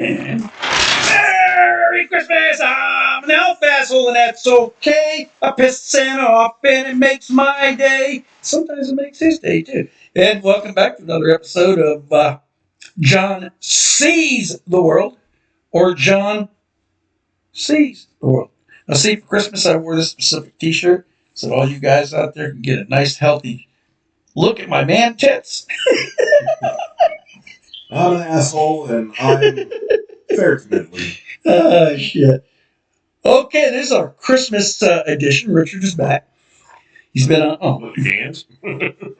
And Merry Christmas! I'm an elf asshole, and that's okay. I piss Santa off, and it makes my day. Sometimes it makes his day, too. And welcome back to another episode of John Sees the World, or John Sees the World. Now, see, for Christmas, I wore this specific t shirt so that all you guys out there can get a nice, healthy look at my man tits. I'm an asshole, and I'm fair to middling. Oh, shit. Okay, this is our Christmas edition. Richard is back. He's been on. Oh, Hands.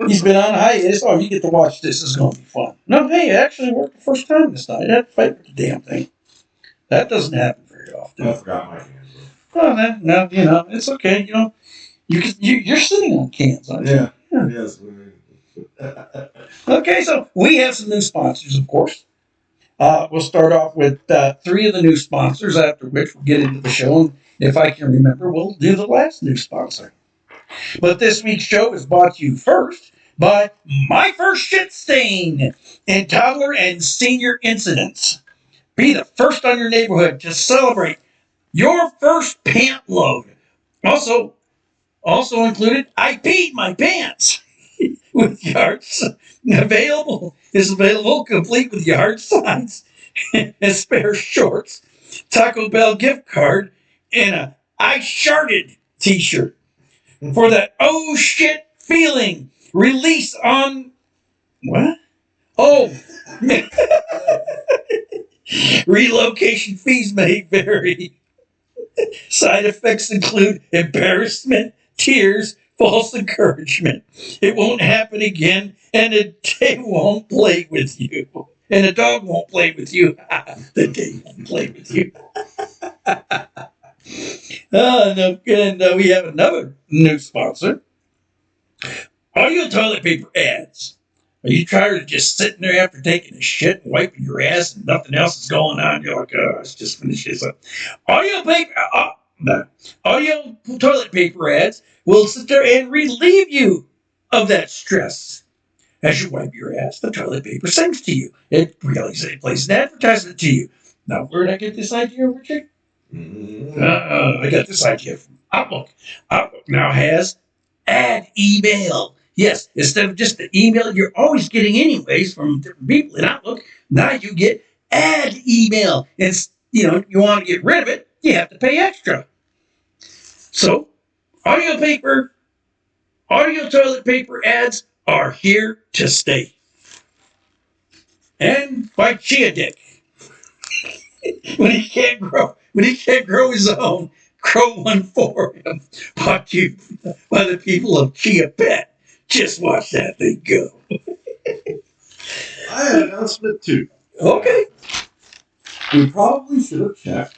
he's been on hiatus. Oh, you get to watch this. This is going to be fun. No, hey, it actually worked the first time this night. I had to fight with the damn thing. That doesn't happen very often. I forgot my hands. Oh, no, it's okay. You're sitting on cans, aren't you? Yeah. Yes. Okay, so we have some new sponsors, of course. We'll start off with three of the new sponsors, after which we'll get into the show. And if I can remember, we'll do the last new sponsor. But this week's show is brought to you first by My First Shit Stain in Toddler and Senior Incidents. Be the first on your neighborhood to celebrate your first pant load. Also included, I peed my pants with yards available complete with yard signs and spare shorts, Taco Bell gift card, and a I sharted t-shirt for that oh shit feeling. Release on what? Oh, relocation fees may vary. Side effects include embarrassment, tears, false encouragement. It won't happen again, and a day won't play with you. And a dog won't play with you. The day won't play with you. No, and we have another new sponsor. Are you toilet paper ads? Are you tired of just sitting there after taking a shit and wiping your ass and nothing else is going on? You're like, oh, let's just finish this up. Audio toilet paper ads will sit there and relieve you of that stress. As you wipe your ass, the toilet paper sings to you. It plays an advertisement to you. Now, where did I get this idea, Richard? I got this idea from Outlook. Outlook now has ad email. Yes, instead of just the email you're always getting anyways from different people in Outlook, now you get ad email. And you want to get rid of it, you have to pay extra. So, audio toilet paper ads are here to stay. And by Chia Dick. when he can't grow his own, grow one for him. Brought to you by the people of Chia Pet. Just watch that thing go. I have an announcement too. Okay. We probably should have checked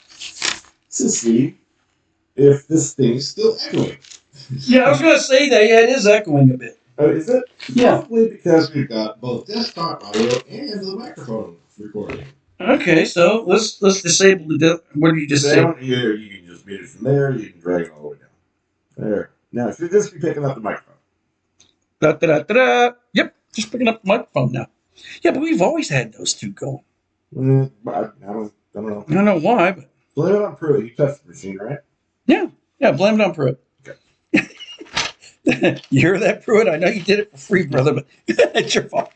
to see if this thing's still echoing. Yeah, I was going to say that. Yeah, it is echoing a bit. Oh, is it? Yeah. Probably because we've got both desktop audio and the microphone recording. Okay, so let's disable the. What do you just say? You can just mute it from there. You can drag it all the way down. There. Now, it should just be picking up the microphone. Yep, just picking up the microphone now. Yeah, but we've always had those two going. I don't know. I don't know why, but blame it on Pruitt. You touched the machine, right? Yeah, blame it on Pruitt. Okay. You hear that, Pruitt? I know you did it for free, brother, but it's your fault.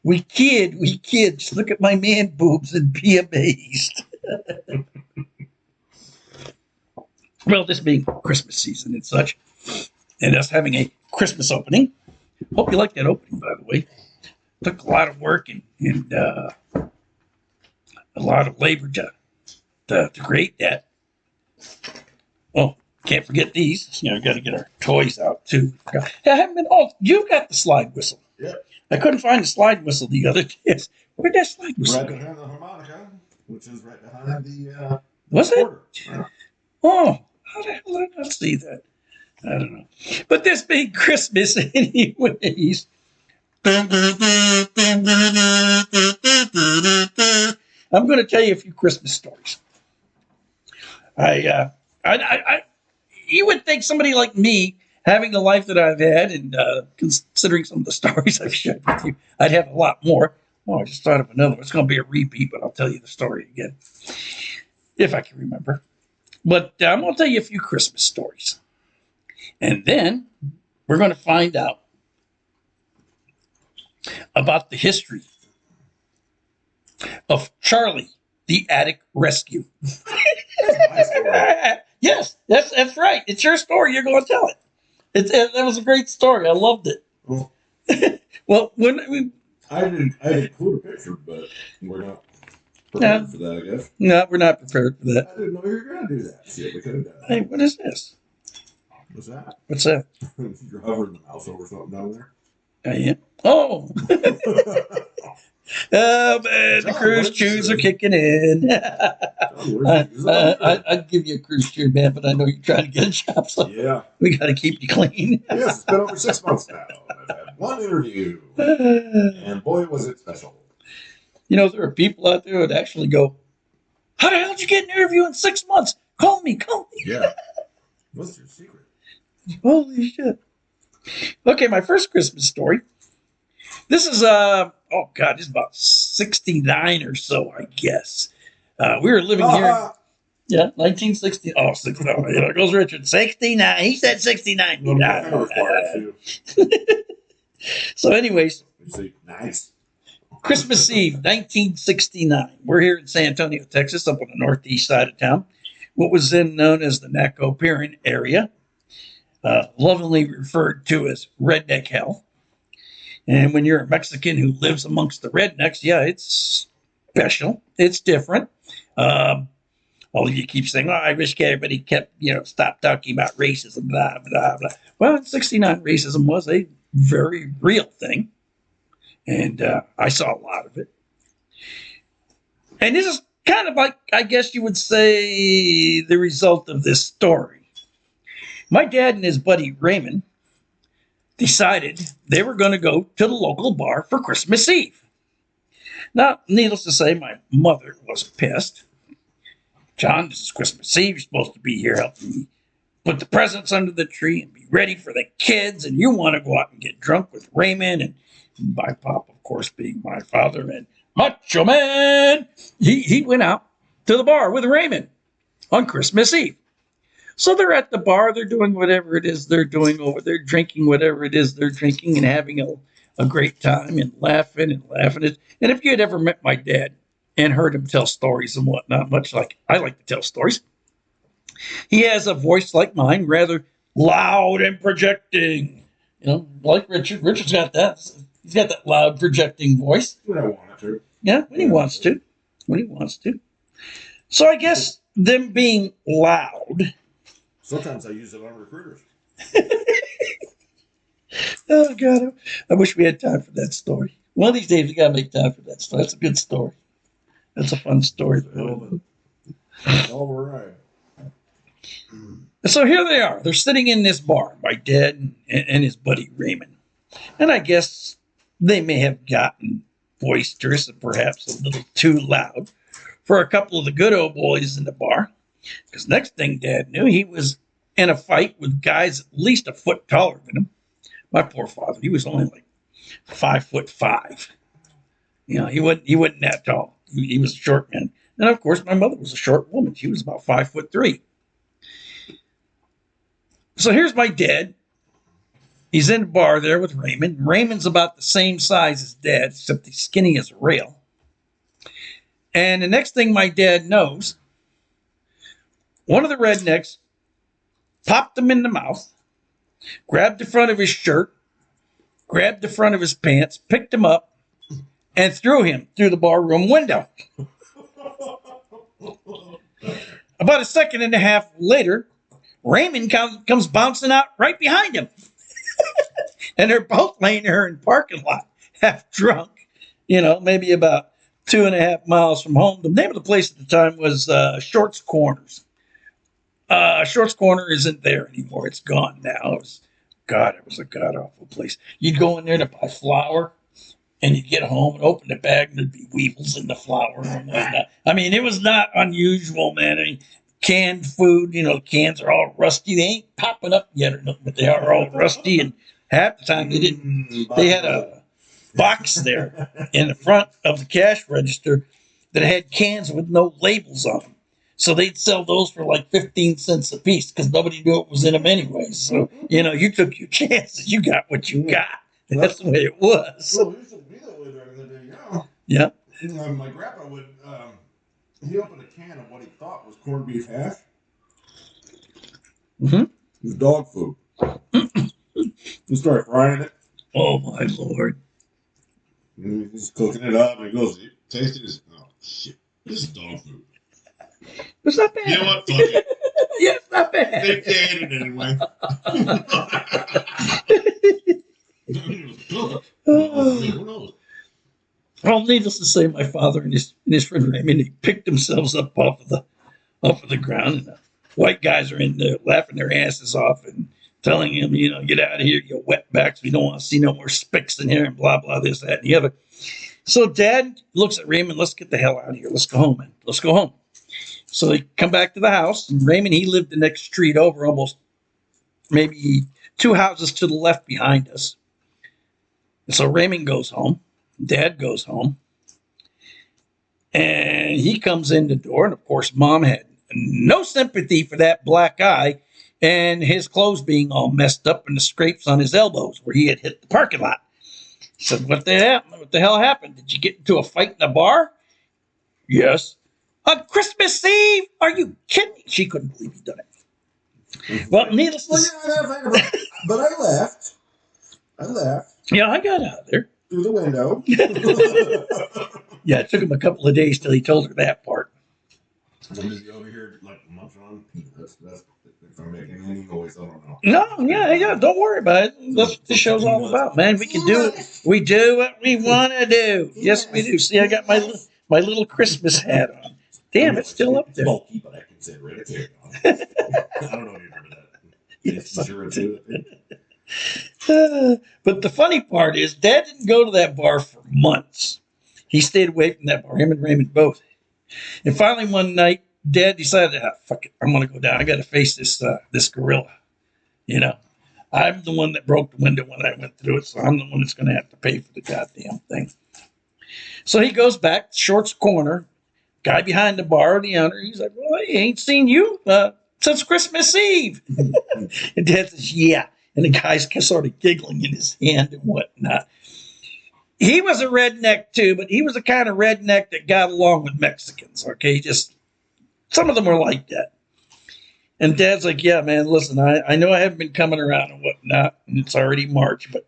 We kid. Just look at my man boobs and be amazed. Well, this being Christmas season and such, and us having a Christmas opening. Hope you liked that opening, by the way. Took a lot of work and a lot of labor to create that. Oh, can't forget these. Got to get our toys out too. I haven't been. Oh, you got the slide whistle. Yeah. I couldn't find the slide whistle the other day. Where'd that slide whistle go? Right behind the harmonica, which is right behind the. Was it? Yeah. Oh, how the hell did I not see that? I don't know. But this being Christmas, anyways. I'm going to tell you a few Christmas stories. You would think somebody like me having the life that I've had, and considering some of the stories I've shared with you, I'd have a lot more. Oh, I just thought of another one. It's going to be a repeat, but I'll tell you the story again if I can remember. But I'm going to tell you a few Christmas stories. And then we're going to find out about the history of Charlie, the Attic Rescue. Yes, that's right. It's your story. You're going to tell it. That was a great story. I loved it. Well, Well, when I didn't include a picture, but we're not prepared for that, I guess. no, we're not prepared for that. I didn't know you were going to do that. See, we could have done Hey, that. what is this? What's that? What's that? You're hovering the mouse over something down there. Yeah. Oh, oh man, the John, cruise what did you shoes say? are kicking in. Is I'd give you a cruise shoe, man, but I know you're trying to get a job, so Yeah. we got to keep you clean. Yes, it's been over 6 months now. I've had one interview, and boy, was it special. You know, there are people out there that actually go, "How the hell did you get an interview in 6 months? Call me, call me." Yeah. What's your secret? Holy shit. Okay, my first Christmas story. This is this is about 69 or so, I guess. We were living here. Yeah, 1960. Oh, 69. There goes Richard. 69. He said 69. Well, I kind of required to. So, anyways, You say, nice. Christmas Eve, 1969. We're here in San Antonio, Texas, up on the northeast side of town. What was then known as the Naco-Piran area, lovingly referred to as Redneck Hell. And when you're a Mexican who lives amongst the rednecks, yeah, it's special. It's different. Although you keep saying, "Oh, I wish everybody kept, stop talking about racism, blah, blah, blah." Well, in 69, racism was a very real thing. And I saw a lot of it. And this is kind of like, I guess you would say, the result of this story. My dad and his buddy Raymond decided they were going to go to the local bar for Christmas Eve. Now, needless to say, my mother was pissed. "John, this is Christmas Eve. You're supposed to be here helping me put the presents under the tree and be ready for the kids. And you want to go out and get drunk with Raymond." And my pop, of course, being my father and Macho Man, he went out to the bar with Raymond on Christmas Eve. So they're at the bar, they're doing whatever it is they're doing over there, drinking whatever it is they're drinking and having a great time and laughing and laughing. And if you had ever met my dad and heard him tell stories and whatnot, much like I like to tell stories, he has a voice like mine, rather loud and projecting. Like Richard. Richard's got that. He's got that loud projecting voice. When I wanted to. Yeah, when he wants to. When he wants to. So I guess them being loud. Sometimes I use it on recruiters. Oh, God. I wish we had time for that story. One of these days, we got to make time for that story. That's a good story. That's a fun story. All right. So here they are. They're sitting in this bar, my dad and his buddy Raymond. And I guess they may have gotten boisterous and perhaps a little too loud for a couple of the good old boys in the bar. Because next thing Dad knew, he was in a fight with guys at least a foot taller than him. My poor father, he was only like 5'5". He wasn't that tall. He was a short man. And of course, my mother was a short woman. She was about 5'3". So here's my dad. He's in the bar there with Raymond. Raymond's about the same size as Dad, except he's skinny as a rail. And the next thing my dad knows, one of the rednecks popped him in the mouth, grabbed the front of his shirt, grabbed the front of his pants, picked him up, and threw him through the barroom window. About a second and a half later, Raymond comes bouncing out right behind him. And they're both laying there in the parking lot, half drunk, maybe about 2.5 miles from home. The name of the place at the time was Shorts Corners. Shorts Corner isn't there anymore. It's gone now. It was a god-awful place. You'd go in there to buy flour, and you'd get home and open the bag, and there'd be weevils in the flour and whatnot. I mean, it was not unusual, man. I mean, canned food. You know, the cans are all rusty. They ain't popping up yet or nothing, but they are all rusty. And half the time they didn't. They had a box there in the front of the cash register that had cans with no labels on them. So they'd sell those for like 15 cents a piece because nobody knew what was in them anyway. So, you know, you took your chances. You got what you got. That's the way it was. Well, it used to be that way back in the day, Yeah. My grandpa would, he opened a can of what he thought was corned beef hash. Mm-hmm. It was dog food. He started frying it. Oh, my Lord. And he's cooking it up, and he goes, taste it. He's, oh, shit. This is dog food. It's not bad. You know what? Fuck it. Yeah, it's not bad. They ate it anyway. Who knows? Well, needless to say, my father and his friend Raymond, they picked themselves up off of the ground, and the white guys are in there laughing their asses off and telling him, you know, get out of here, you wetbacks. We don't want to see no more spicks in here, and blah blah this, that, and the other. So Dad looks at Raymond. Let's get the hell out of here. Let's go home, man. Let's go home. So they come back to the house, and Raymond, he lived the next street over, almost maybe 2 houses to the left behind us. And so Raymond goes home. Dad goes home. And he comes in the door, and of course, Mom had no sympathy for that black eye and his clothes being all messed up and the scrapes on his elbows where he had hit the parking lot. He said, what the hell happened? Did you get into a fight in a bar? Yes. On Christmas Eve? Are you kidding me? She couldn't believe he'd done it. Well, needless to say. But I left. Yeah, I got out of there. Through the window. Yeah, it took him a couple of days till he told her that part. I'm just over here like munching on peanuts. That's if I'm making any noise, I don't know. No, yeah, don't worry about it. That's what this show's all about, man. We can do it. We do what we want to do. Yes, we do. See, I got my little Christmas hat on. Damn, it's still up there. Bulky, but I consider it a carry-on. I don't know if you remember that. Yes, sure too. But the funny part is, Dad didn't go to that bar for months. He stayed away from that bar, him and Raymond both. And finally, one night, Dad decided, fuck it, I'm going to go down. I got to face this gorilla. You know, I'm the one that broke the window when I went through it, so I'm the one that's going to have to pay for the goddamn thing. So he goes back, Short's Corner, guy behind the bar, the owner. He's like, well, I ain't seen you since Christmas Eve. And Dad says, yeah. And the guy's sort of giggling in his hand and whatnot. He was a redneck too, but he was the kind of redneck that got along with Mexicans. Okay, just some of them were like that. And Dad's like, yeah, man, listen, I know I haven't been coming around and whatnot, and it's already March, but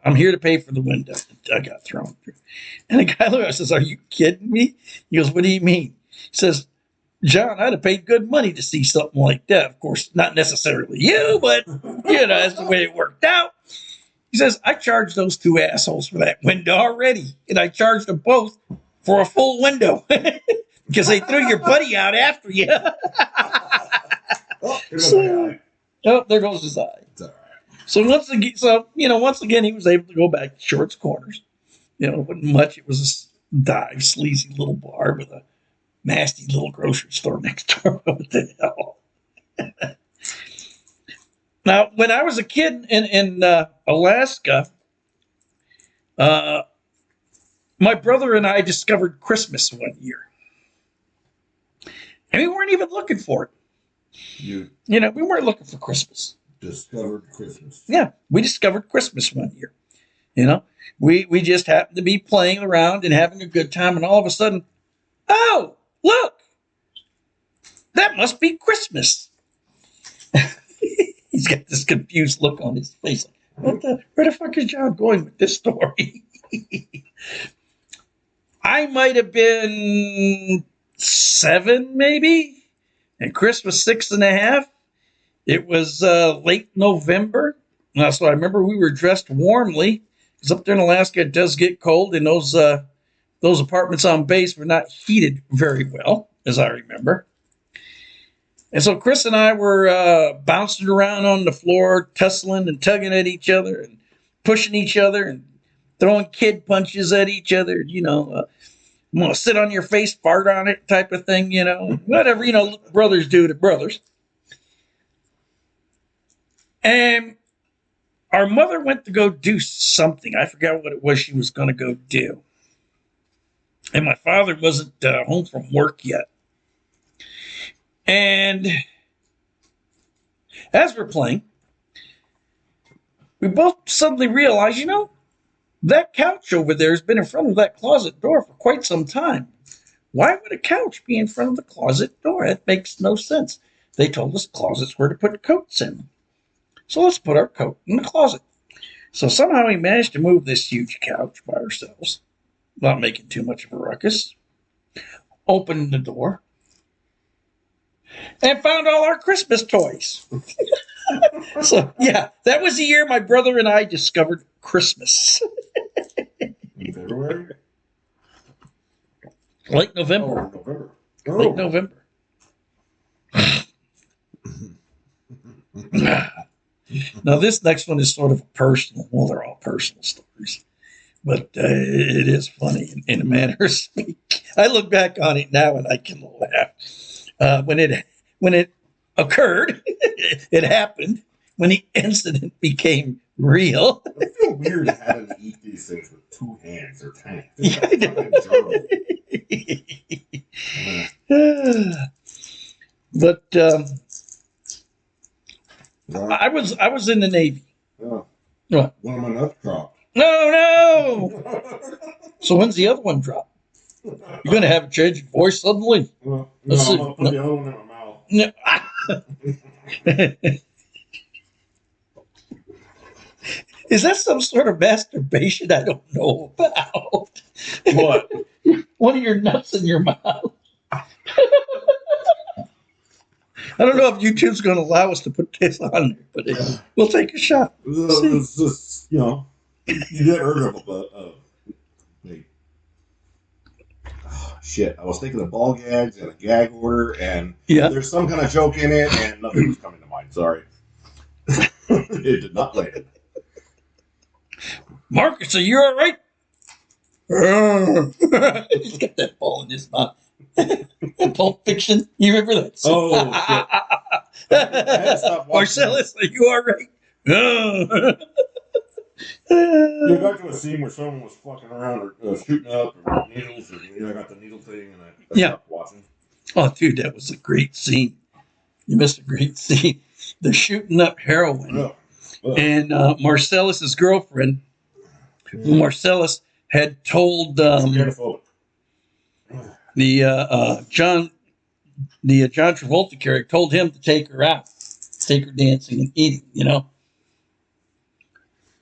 I'm here to pay for the window that I got thrown through. And the guy looked at me and says, are you kidding me? He goes, what do you mean? He says, John, I'd have paid good money to see something like that. Of course, not necessarily you, but, you know, that's the way it worked out. He says, I charged those 2 assholes for that window already, and I charged them both for a full window because they threw your buddy out after you. There goes his eye. It's all right. So once again, he was able to go back to Short's Corners. You know, it wasn't much. It was a dive, sleazy little bar with a nasty little grocery store next door. What the hell? Now, when I was a kid in Alaska, my brother and I discovered Christmas one year. And we weren't even looking for it. You know, we weren't looking for Christmas. Discovered Christmas. Yeah, we discovered Christmas one year. You know, we just happened to be playing around and having a good time, and all of a sudden, oh, look, that must be Christmas. He's got this confused look on his face. Like, where the fuck is John going with this story? I might have been 7, maybe, and Chris was 6.5. It was late November. So I remember we were dressed warmly, because up there in Alaska it does get cold, and those apartments on base were not heated very well, as I remember. And so Chris and I were bouncing around on the floor, tussling and tugging at each other and pushing each other and throwing kid punches at each other, you know, I'm going to sit on your face, fart on it type of thing, whatever, brothers do to brothers. And our mother went to go do something. I forgot what it was she was going to go do. And my father wasn't home from work yet. And as we're playing, we both suddenly realized, that couch over there has been in front of that closet door for quite some time. Why would a couch be in front of the closet door? That makes no sense. They told us closets were to put coats in. So let's put our coat in the closet. So somehow we managed to move this huge couch by ourselves without making too much of a ruckus. Opened the door and found all our Christmas toys. So, yeah, that was the year my brother and I discovered Christmas. In February? Late November. Oh, November. Late November. Now, this next one is sort of personal. Well, they're all personal stories. But it is funny in a manner of speaking. I look back on it now and I can laugh. When it occurred, it happened. When the incident became real. I feel weird having to eat these things with two hands. They're tiny. Yeah, I know. But I was in the Navy. Yeah. What? One of my nuts dropped. No. So when's the other one drop? You're gonna have a change of voice suddenly? No, Let's I'm see. gonna put the other one in my mouth. No. Is that some sort of masturbation I don't know about? What? One of your nuts in your mouth. I don't know if YouTube's going to allow us to put this on there, but we'll take a shot. It's just, you get heard of like, shit. I was thinking of ball gags and a gag order, and there's some kind of joke in it, and nothing was coming to mind. Sorry. It did not land. Marcus, are you all right? He's got that ball in his mouth. Pulp Fiction. You remember that? Oh, shit. I had to stop watching. Marcellus, are you all right? You got to a scene where someone was fucking around or shooting up or needles, or I got the needle thing, and I stopped watching. Oh, dude, that was a great scene. You missed a great scene. They're shooting up heroin. And Marcellus's girlfriend, who Marcellus had told the John Travolta character told him to take her out, take her dancing and eating,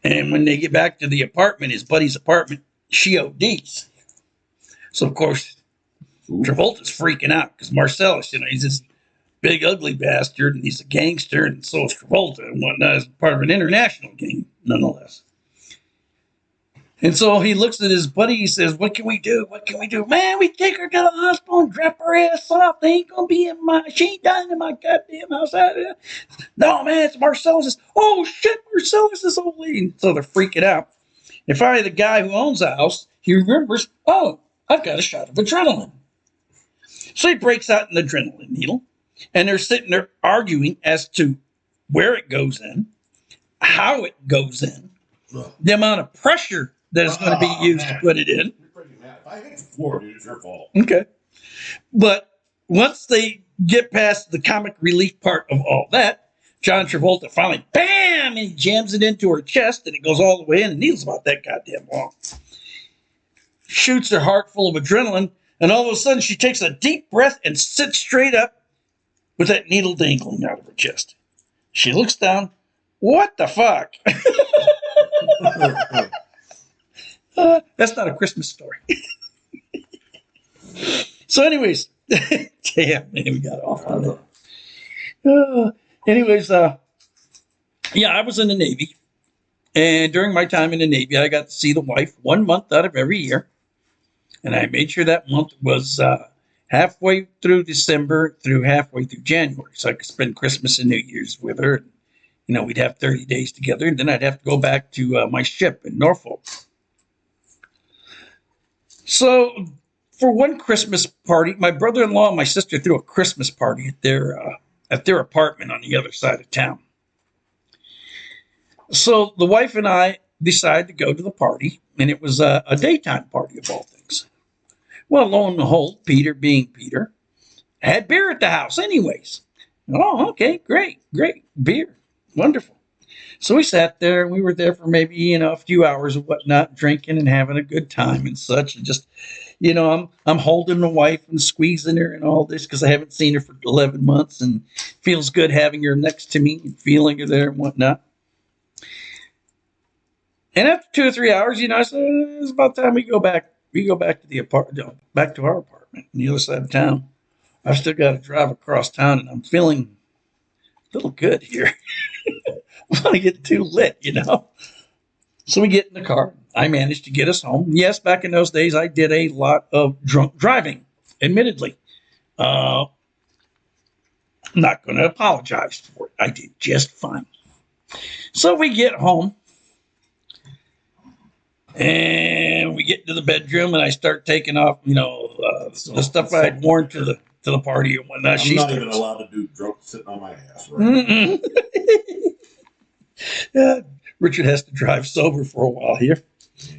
And when they get back to the apartment, his buddy's apartment, she ODs. So of course, Travolta's freaking out because Marcellus, he's this big ugly bastard and he's a gangster, and so is Travolta and whatnot, as part of an international gang, nonetheless. And so he looks at his buddy. He says, "What can we do? What can we do? Man, we take her to the hospital and drop her ass off. They ain't gonna be she ain't dying in my goddamn house." No, man, it's Marcellus. Oh shit, Marcellus is old lady. And so they're freaking out. And finally, the guy who owns the house, he remembers, oh, I've got a shot of adrenaline. So he breaks out an adrenaline needle, and they're sitting there arguing as to where it goes in, how it goes in, the amount of pressure that is going to be used to put it in. You're pretty mad. If I hit the floor, dude, it's your fault. Okay. But once they get past the comic relief part of all that, John Travolta finally, bam, and he jams it into her chest, and it goes all the way in, and the needle's about that goddamn long. Shoots her heart full of adrenaline, and all of a sudden she takes a deep breath and sits straight up with that needle dangling out of her chest. She looks down. What the fuck? That's not a Christmas story. So anyways, damn, man, we got off on that. Anyways, I was in the Navy. And during my time in the Navy, I got to see the wife 1 month out of every year. And I made sure that month was halfway through December through halfway through January. So I could spend Christmas and New Year's with her. And, we'd have 30 days together. And then I'd have to go back to my ship in Norfolk. So for one Christmas party, my brother-in-law and my sister threw a Christmas party at their apartment on the other side of town. So the wife and I decided to go to the party, and it was a daytime party of all things. Well, lo and behold, Peter being Peter, had beer at the house anyways. Oh, okay, great, beer, wonderful. So we sat there, and we were there for maybe, a few hours or whatnot, drinking and having a good time and such. And just, I'm holding the wife and squeezing her and all this because I haven't seen her for 11 months, and feels good having her next to me and feeling her there and whatnot. And after 2 or 3 hours, I said, it's about time we go back. We go back to the apartment, back to our apartment on the other side of town. I've still got to drive across town, and I'm feeling a little good here. I want to get too lit, So we get in the car. I managed to get us home. Yes, back in those days, I did a lot of drunk driving, admittedly. Not going to apologize for it. I did just fine. So we get home. And we get into the bedroom, and I start taking off, the stuff I had worn to the party and whatnot. I'm not even allowed to do drunk sitting on my ass, right? Yeah, Richard has to drive sober for a while here. Yeah,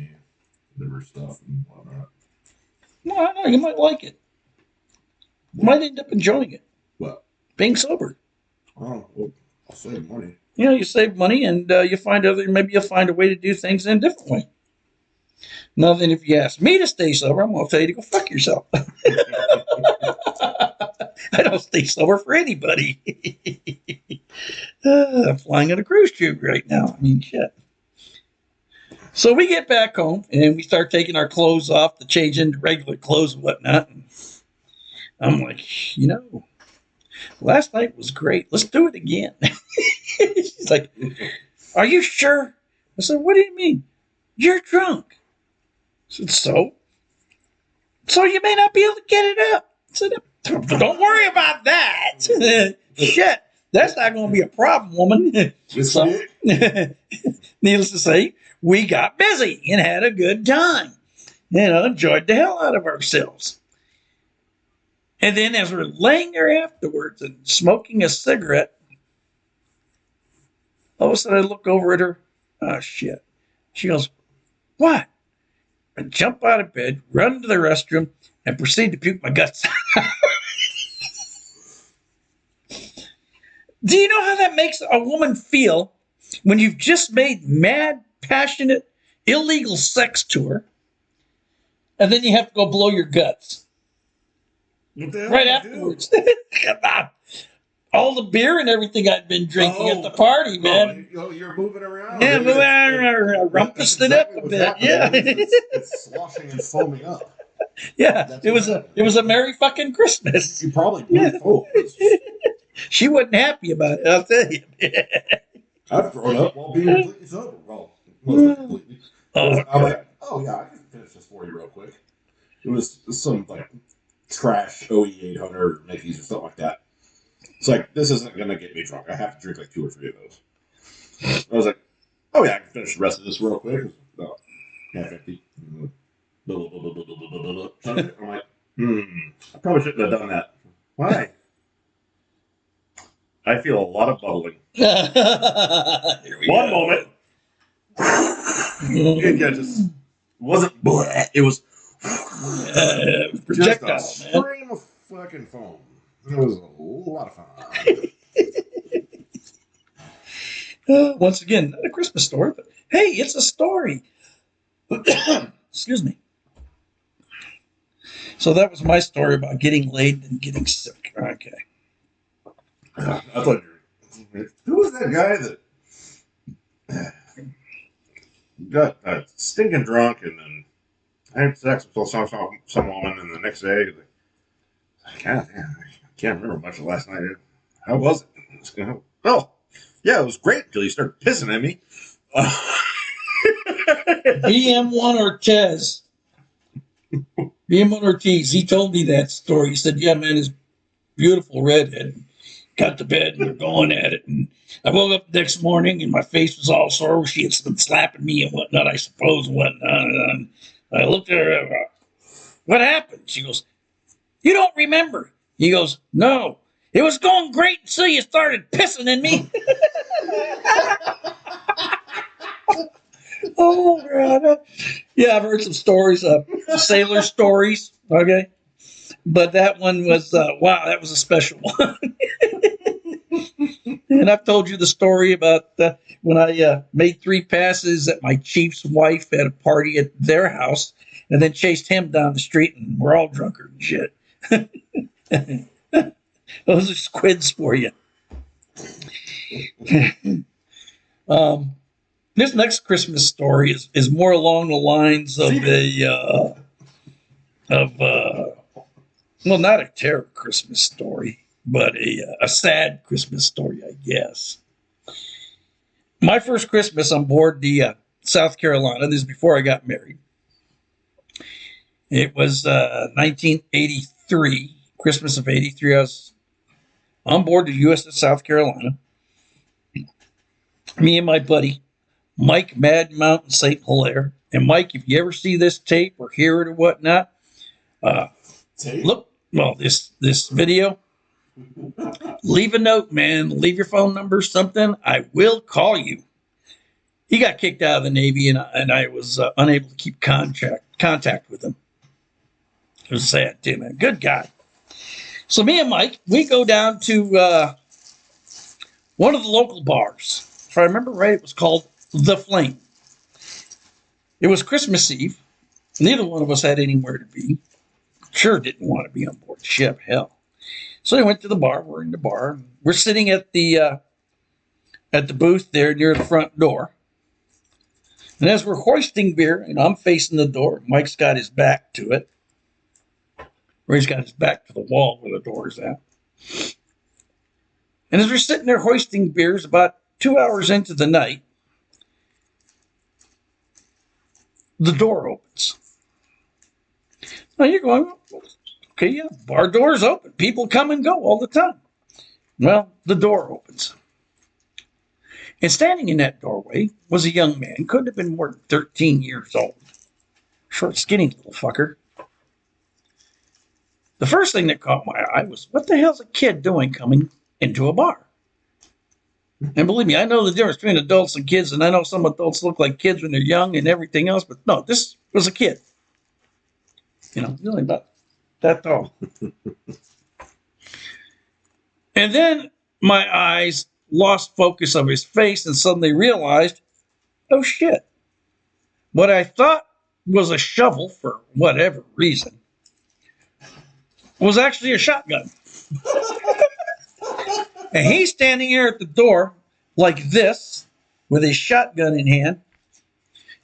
liver stuff and whatnot. No, I know you might like it. You might end up enjoying it. What? Being sober. Oh, well, I'll save money. You save money, and maybe you'll find a way to do things in a different way. Nothing if you ask me to stay sober, I'm going to tell you to go fuck yourself. I don't stay sober for anybody. I'm flying on a cruise tube right now. I mean, shit. So we get back home, and we start taking our clothes off to change into regular clothes and whatnot. And I'm like, last night was great. Let's do it again. She's like, are you sure? I said, what do you mean? You're drunk. I said, so you may not be able to get it up. I said, don't worry about that. Shit, that's not going to be a problem, woman. So, needless to say, we got busy and had a good time. Enjoyed the hell out of ourselves. And then as we're laying there afterwards and smoking a cigarette, all of a sudden I look over at her. Oh, shit. She goes, what? I jump out of bed, run to the restroom, and proceed to puke my guts out. Do you know how that makes a woman feel when you've just made mad, passionate, illegal sex to her, and then you have to go blow your guts? Right afterwards. All the beer and everything I'd been drinking at the party, man. You're moving around. Yeah, moving around, rumpused it up a bit. Yeah, it's sloshing and foaming up. Yeah, it was a merry fucking Christmas. You probably blew. She wasn't happy about it, I'll tell you. I've thrown up while being completely sober. Well, mostly completely. I'm like, I can finish this for you real quick. It was some trash OE 800 Mickey's or something like that. It's like, this isn't going to get me drunk. I have to drink 2 or 3 of those. I was like, I can finish the rest of this real quick. Oh, half empty. I'm like, I probably shouldn't have done that. Why? I feel a lot of bubbling. One moment. It just wasn't bleh. It was just a stream of fucking foam. It was a lot of fun. Once again, not a Christmas story, but hey, it's a story. Excuse me. So that was my story about getting laid and getting sick. Okay. I thought who was that guy that got stinking drunk and then had sex with some woman, and the next day, God, I can't remember much of last night. How was it? Oh, yeah, it was great until you started pissing at me. BM1 Ortiz. BM1 Ortiz, he told me that story. He said, yeah, man, his beautiful redhead got to bed and we're going at it. And I woke up the next morning and my face was all sore. She had been slapping me and whatnot, I suppose, and whatnot. And I looked at her. what happened? She goes, you don't remember. He goes, no. It was going great until you started pissing in me. Oh, God. Yeah, I've heard some stories, sailor stories. Okay. But that one was, wow, that was a special one. And I've told you the story about when I made 3 passes at my chief's wife at a party at their house and then chased him down the street and we're all drunker and shit. Those are squids for you. This next Christmas story is more along the lines of well, not a terror Christmas story, but a sad Christmas story, I guess. My first Christmas on board the South Carolina, this is before I got married. It was 1983, Christmas of 83. I was on board the USS South Carolina. Me and my buddy, Mike Mad Mountain St. Hilaire. And Mike, if you ever see this tape or hear it or whatnot, look, well, this video, leave a note, man. Leave your phone number, something. I will call you. He got kicked out of the Navy, and I was unable to keep contact with him. It was sad, too, man. Good guy. So me and Mike, we go down to one of the local bars. If I remember right, it was called The Flame. It was Christmas Eve. Neither one of us had anywhere to be. Sure didn't want to be on board the ship, hell. So we went to the bar. We're in the bar. We're sitting at the booth there near the front door. And as we're hoisting beer, and I'm facing the door, Mike's got his back to it. Or he's got his back to the wall where the door is at. And as we're sitting there hoisting beers, about 2 hours into the night, the door opens. Now you're going, okay, yeah, bar doors open. People come and go all the time. Well, the door opens. And standing in that doorway was a young man, couldn't have been more than 13 years old. Short, skinny little fucker. The first thing that caught my eye was, what the hell's a kid doing coming into a bar? And believe me, I know the difference between adults and kids, and I know some adults look like kids when they're young and everything else, but no, this was a kid. You know, really about that tall. And then my eyes lost focus of his face and suddenly realized, oh shit. What I thought was a shovel for whatever reason was actually a shotgun. And he's standing here at the door like this with his shotgun in hand.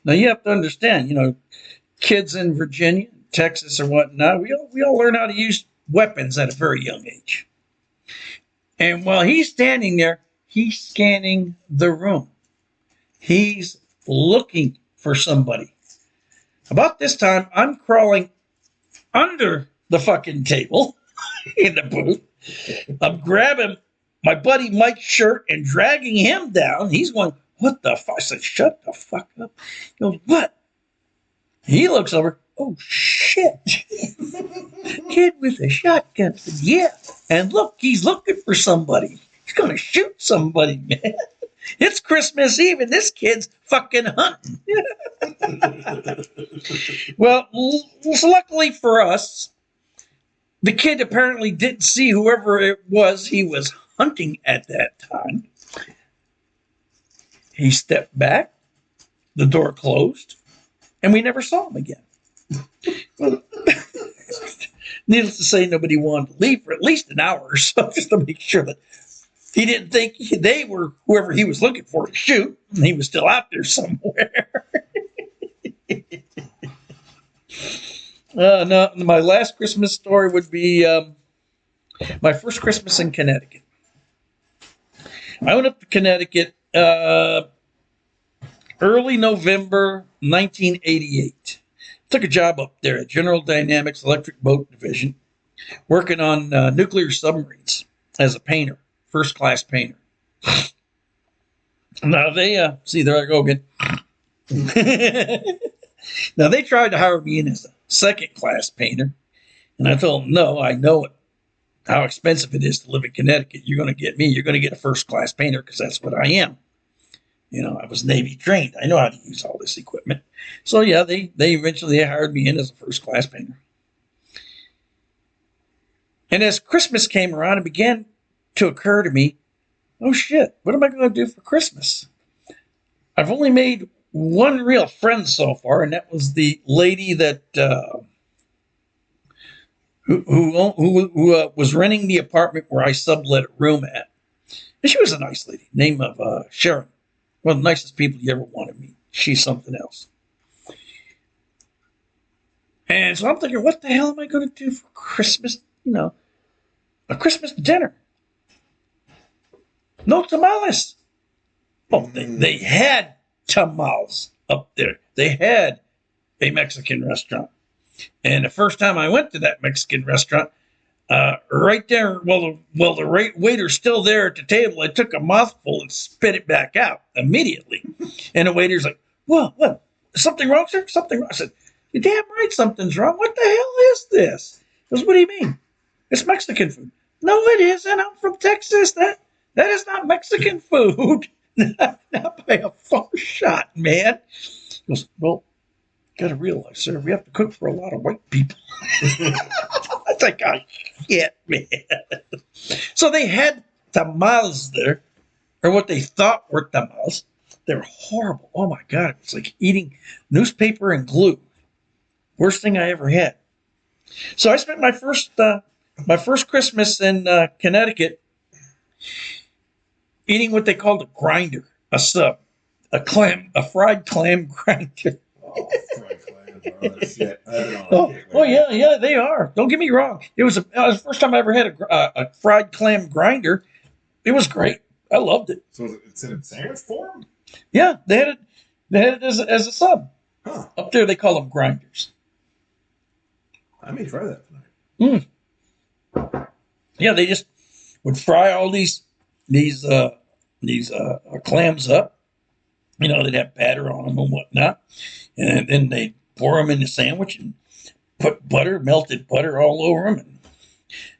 Now you have to understand, you know, kids in Virginia, Texas or whatnot, we all learn how to use weapons at a very young age. And while he's standing there, he's scanning the room. He's looking for somebody. About this time, I'm crawling under the fucking table in the booth. I'm grabbing my buddy Mike's shirt and dragging him down. He's going, what the fuck? I said, shut the fuck up. He goes, what? He looks over. Oh, shit. Kid with a shotgun. I said, yeah. And look, he's looking for somebody. He's going to shoot somebody, man. It's Christmas Eve and this kid's fucking hunting. Well, luckily for us, the kid apparently didn't see whoever it was he was hunting at that time. He stepped back, the door closed, and we never saw him again. Well, needless to say, nobody wanted to leave for at least an hour or so just to make sure that he didn't think they were whoever he was looking for to shoot, and he was still out there somewhere. No, my last Christmas story would be my first Christmas in Connecticut. I went up to Connecticut early November 1988. Took a job up there at General Dynamics Electric Boat Division, working on nuclear submarines as a painter, first-class painter. Now they, see, there I go again. Now, they tried to hire me in as a second-class painter, and I told them, no, I know it, how expensive it is to live in Connecticut. You're going to get me. You're going to get a first-class painter because that's what I am. I was Navy trained. I know how to use all this equipment. So, yeah, they eventually hired me in as a first-class painter. And as Christmas came around, it began to occur to me, oh, shit, what am I going to do for Christmas? I've only made one real friend so far, and that was the lady that who was renting the apartment where I sublet a room at. And she was a nice lady, name of Sharon. One of the nicest people you ever want to meet. She's something else. And so I'm thinking, what the hell am I going to do for Christmas? A Christmas dinner. No tamales. Oh, they had tamales up there. They had a Mexican restaurant. And the first time I went to that Mexican restaurant, right there, the waiter's still there at the table. I took a mouthful and spit it back out immediately. And the waiter's like, well, what? Something wrong, sir? Something wrong? I said, you're damn right something's wrong. What the hell is this? He goes, what do you mean? It's Mexican food. No, it isn't. I'm from Texas. That is not Mexican food. Not by a far shot, man. He goes, well, you got to realize, sir, we have to cook for a lot of white people. I think, oh, shit, man. So they had tamales there, or what they thought were tamales. They were horrible. Oh, my God. It was like eating newspaper and glue. Worst thing I ever had. So I spent my first Christmas in Connecticut eating what they called a grinder, a sub, a fried clam grinder. Oh, fried clams. Oh, that's shit. Yeah, they are. Don't get me wrong. It was the first time I ever had a fried clam grinder. It was great. I loved it. So it's in a sandwich form? Yeah, they had it as a sub. Huh. Up there, they call them grinders. I may try that tonight. Yeah, they just would fry all these clams up. They'd have batter on them and whatnot, and then they'd pour them in the sandwich and put melted butter all over them, and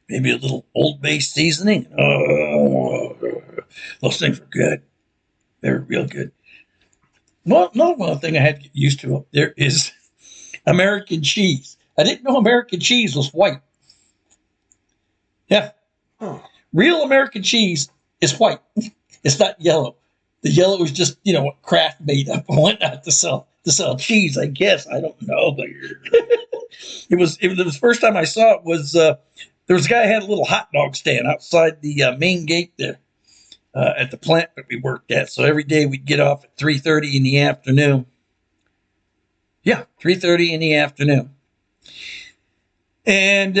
maybe a little Old Bay seasoning. Oh, those things were good. They were real good. Well, another one thing I had to get used to up there is American cheese. I didn't know American cheese was white. Yeah. Huh. Real American cheese is white. It's not yellow. The yellow is just, what Kraft made up and went out to sell cheese, I guess. I don't know. But it was the first time I saw it was there was a guy who had a little hot dog stand outside the main gate there at the plant that we worked at. So every day we'd get off at 3:30 in the afternoon. Yeah, 3:30 in the afternoon. And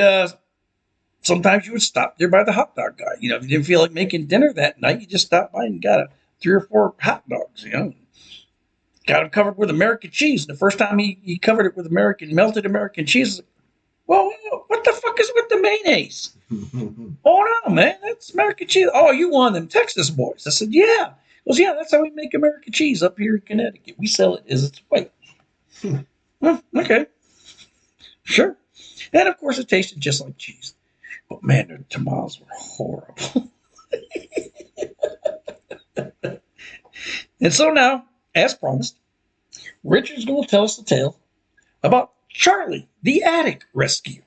sometimes you would stop there by the hot dog guy. If you didn't feel like making dinner that night, you just stopped by and got 3 or 4 hot dogs, Got them covered with American cheese. And the first time he covered it with melted American cheese, like, well, what the fuck is with the mayonnaise? Oh, no, man, that's American cheese. Oh, you one of them Texas boys. I said, yeah. He goes, yeah, that's how we make American cheese up here in Connecticut. We sell it as it's white. Well, okay. Sure. And, of course, it tasted just like cheese. But, man, the tamales were horrible. And so now, as promised, Richard's going to tell us the tale about Charlie, the attic rescue.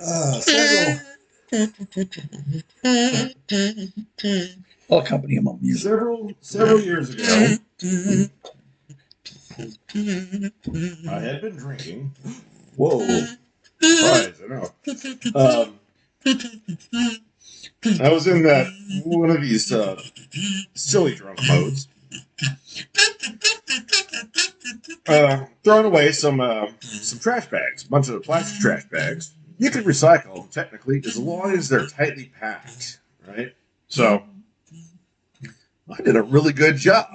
I'll accompany him on music. Several years ago, I had been drinking. Whoa. Surprise, I know. I was in one of these silly drunk modes. Throwing away some trash bags, a bunch of plastic trash bags. You can recycle them technically as long as they're tightly packed, right? So I did a really good job,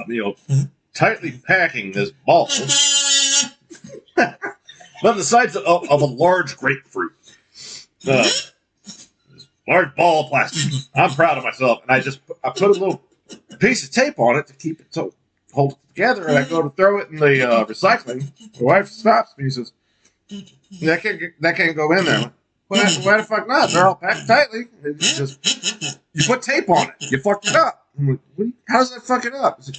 tightly packing this ball about the size of a large grapefruit. Large ball of plastic. I'm proud of myself, and I put a little piece of tape on it to keep it to hold it together, and I go to throw it in the recycling. My wife stops me and says, that can't go in there. Why the fuck not? They're all packed tightly. It's just, you put tape on it. You fucked it up. I'm like, how does that fuck it up? Like,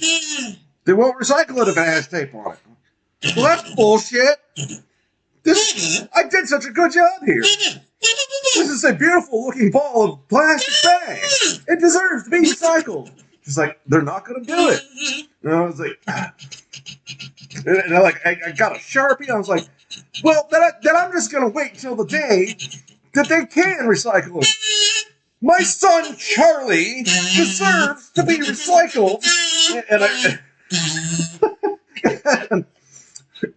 they won't recycle it if it has tape on it. Well, that's bullshit. I did such a good job here. This is a beautiful looking ball of plastic bags. It deserves to be recycled. She's like, they're not going to do it. And I was like, and I got a Sharpie. I was like, well, then I'm just going to wait until the day that they can recycle it. My son, Charlie, deserves to be recycled.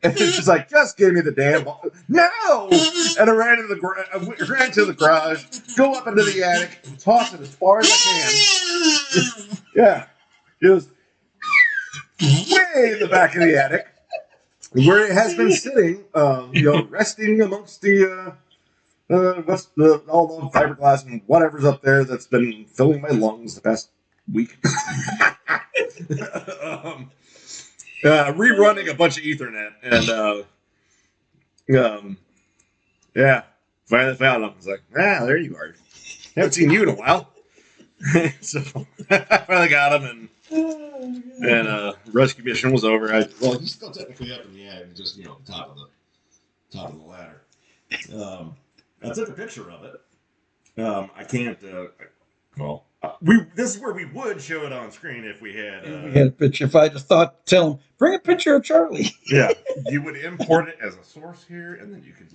And she's like, just give me the damn ball. No! And I ran to the garage, go up into the attic, and toss it as far as I can. Yeah. It was way in the back of the attic, where it has been sitting, resting amongst the all the fiberglass and whatever's up there that's been filling my lungs the past week. Rerunning a bunch of Ethernet, and yeah, finally found them. I was like, there you are. Haven't seen you in a while. So I finally got him, and rescue mission was over. He's still technically up in the attic, just top of the ladder. I took a picture of it. I can't. This is where we would show it on screen if we had. We had a picture. If I just thought, tell him, bring a picture of Charlie. Yeah, you would import it as a source here, and then you could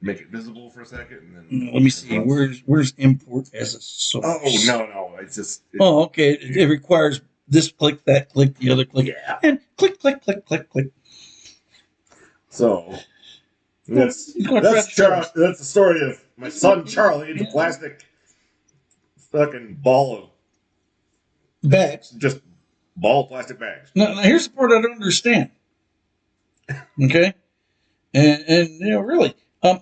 make it visible for a second, and then. Let me see. Where's import as a source? Oh no! It's just. Okay. It requires this click, that click, the other click, and click. So. That's the story of my son Charlie, the plastic fucking ball of bags. Just ball of plastic bags. Now here's the part I don't understand. Okay? And really, how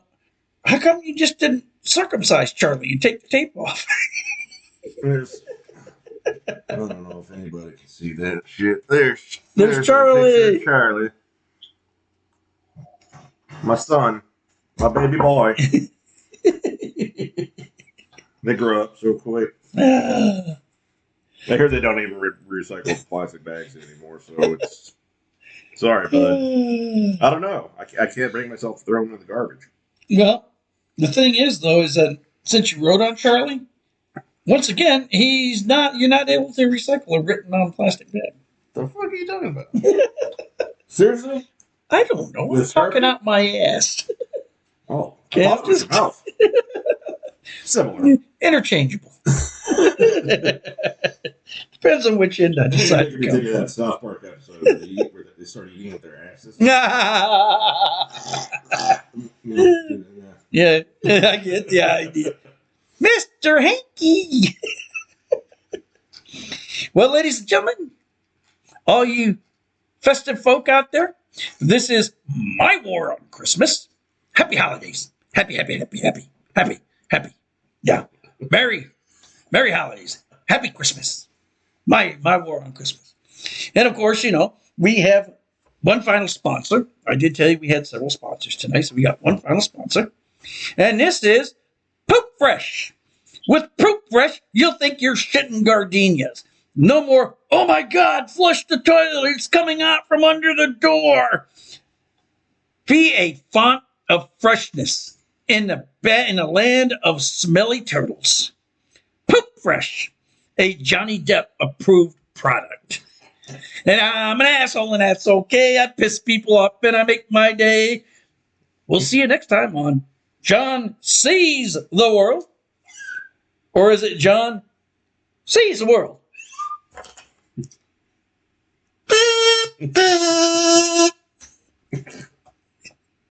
come you just didn't circumcise Charlie and take the tape off? I don't know if anybody can see that shit. There's Charlie. Charlie. My son. My baby boy. They grow up so quick. I hear they don't even recycle plastic bags anymore, so it's... Sorry, bud. I don't know. I can't bring myself to throw them in the garbage. Well, the thing is, though, is that since you wrote on Charlie, once again, you're not able to recycle a written on plastic bag. The fuck are you talking about? Seriously? I don't know. I'm talking out my ass. Oh, okay, it was your mouth. Similar. Interchangeable. Depends on which end I decide to go. That South Park episode where they started eating with their asses. Yeah, I get the idea. Mr. Hanky. Well, ladies and gentlemen, all you festive folk out there, this is my war on Christmas. Happy holidays. Happy. Yeah. Merry holidays. Happy Christmas. My war on Christmas. And of course, we have one final sponsor. I did tell you we had several sponsors tonight, so we got one final sponsor. And this is Poop Fresh. With Poop Fresh, you'll think you're shitting gardenias. No more, oh my God, flush the toilet, it's coming out from under the door. Be a font of freshness in the land of smelly turtles. Poop Fresh, a Johnny Depp approved product. And I'm an asshole, and that's okay. I piss people off, and I make my day. We'll see you next time on John Sees the World. Or is it John Sees the World?